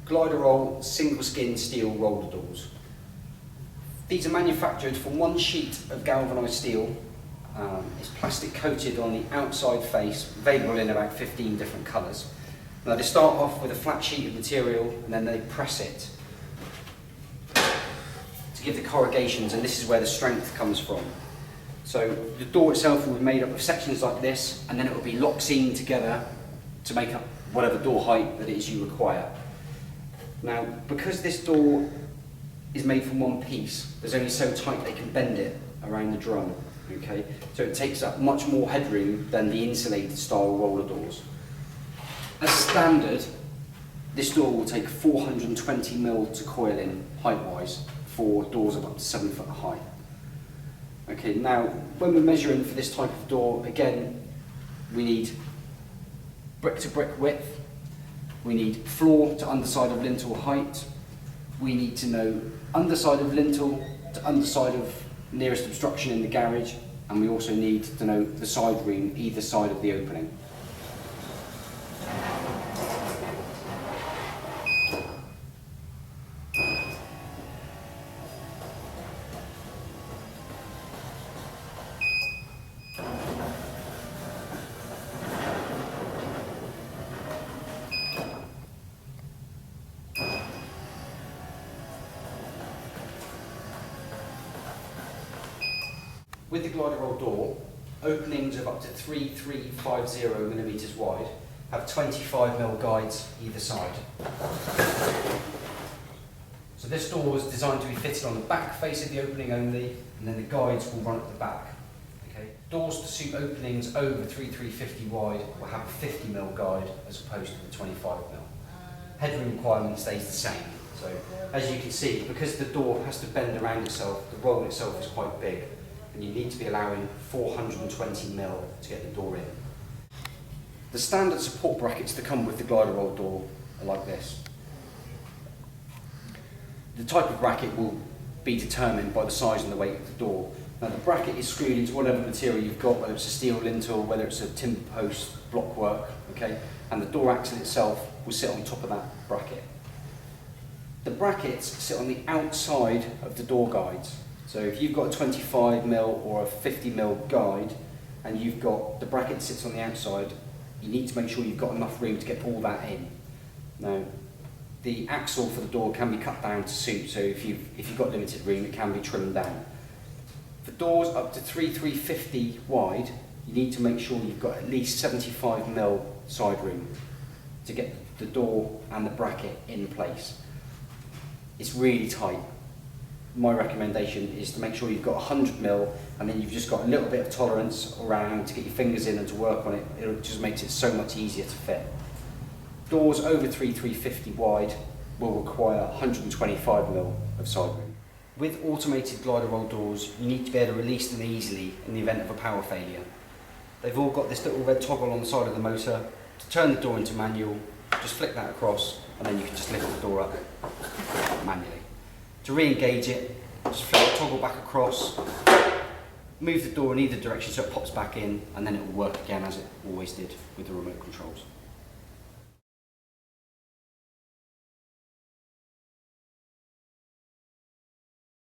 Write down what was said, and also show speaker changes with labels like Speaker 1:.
Speaker 1: Gliderol single skin steel roller doors. These are manufactured from one sheet of galvanised steel. It's plastic coated on the outside face, available in about 15 different colours. Now they start off with a flat sheet of material and then they press it to give the corrugations, and this is where the strength comes from. So the door itself will be made up of sections like this, and then it will be lock seamed together to make up whatever door height that it is you require. Now, because this door is made from one piece, there's only so tight they can bend it around the drum, okay? So it takes up much more headroom than the insulated style roller doors. As standard, this door will take 420mm to coil in height-wise for doors of up to 7 foot high. Okay, now when we're measuring for this type of door, again, we need brick to brick width, we need floor to underside of lintel height, we need to know underside of lintel to underside of nearest obstruction in the garage, and we also need to know the side ream either side of the opening. With the Gliderol door, openings of up to 3350mm wide have 25mm guides either side. So this door was designed to be fitted on the back face of the opening only, and then the guides will run at the back. Okay. Doors to suit openings over 3350 wide will have a 50mm guide as opposed to the 25mm. Headroom requirement stays the same. So as you can see, because the door has to bend around itself, the roll itself is quite big, and you need to be allowing 420mm to get the door in. The standard support brackets that come with the Gliderol door are like this. The type of bracket will be determined by the size and the weight of the door. Now the bracket is screwed into whatever material you've got, whether it's a steel lintel, whether it's a timber post, block work, okay? And the door axle itself will sit on top of that bracket. The brackets sit on the outside of the door guides. So if you've got a 25mm or a 50mm guide and you've got the bracket sits on the outside, you need to make sure you've got enough room to get all that in. Now, the axle for the door can be cut down to suit, so if you've got limited room, it can be trimmed down. For doors up to 3350 wide, you need to make sure you've got at least 75mm side room to get the door and the bracket in place. It's really tight. My recommendation is to make sure you've got 100mm, and then you've just got a little bit of tolerance around to get your fingers in and to work on it. It just makes it so much easier to fit. Doors over 3350 wide will require 125mm of side room. With automated Gliderol doors, you need to be able to release them easily in the event of a power failure. They've all got this little red toggle on the side of the motor. To turn the door into manual, just flick that across, and then you can just lift the door up manually. To re-engage it, just flick the toggle back across, move the door in either direction so it pops back in, and then it will work again as it always did with the remote controls.